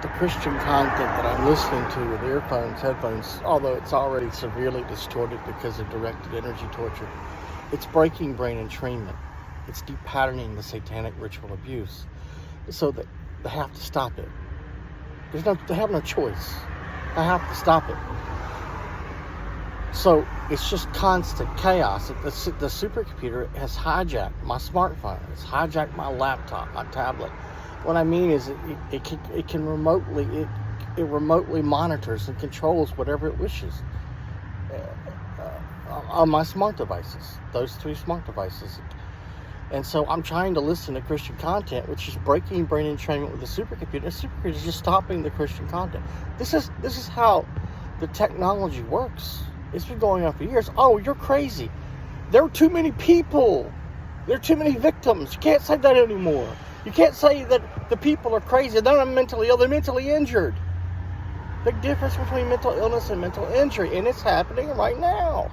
the Christian content that I'm listening to with earphones, headphones, although it's already severely distorted because of directed energy torture, it's breaking brain entrainment. It's de-patterning the satanic ritual abuse, so that they have to stop it. They have no choice. They have to stop it. So it's just constant chaos. The supercomputer has hijacked my smartphone. It's hijacked my laptop, my tablet. What I mean is it can remotely monitors and controls whatever it wishes on my smart devices, those 3 smart devices. And so I'm trying to listen to Christian content, which is breaking brain entrainment with the supercomputer. The supercomputer is just stopping the Christian content. This is how the technology works. It's been going on for years. Oh, you're crazy. There are too many people. There are too many victims. You can't say that anymore. You can't say that the people are crazy. They're not mentally ill. They're mentally injured. Big difference between mental illness and mental injury, and it's happening right now.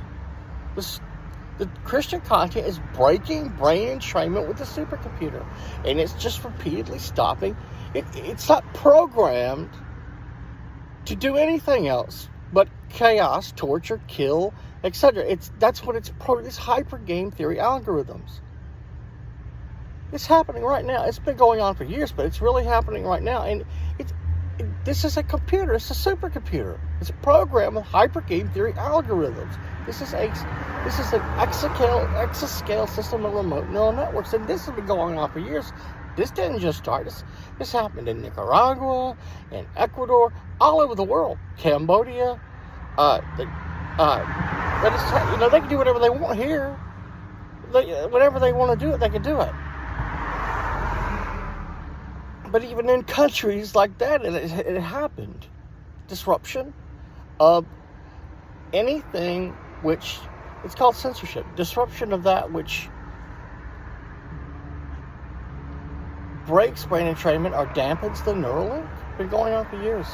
The Christian content is breaking brain entrainment with the supercomputer, and it's just repeatedly stopping. It's not programmed to do anything else but chaos, torture, kill, etc. That's what it's these hyper game theory algorithms. It's happening right now. It's been going on for years, but it's really happening right now. And this is a computer. It's a supercomputer. It's a program with hyper game theory algorithms. This is an exascale system of remote neural networks, and this has been going on for years. This didn't just start. This happened in Nicaragua, in Ecuador, all over the world, Cambodia. But it's, they can do whatever they want here. Whatever they want to do, they can do it. But even in countries like that, it happened. Disruption of anything which, it's called censorship. Disruption of that which breaks brain entrainment or dampens the neural link. Been going on for years.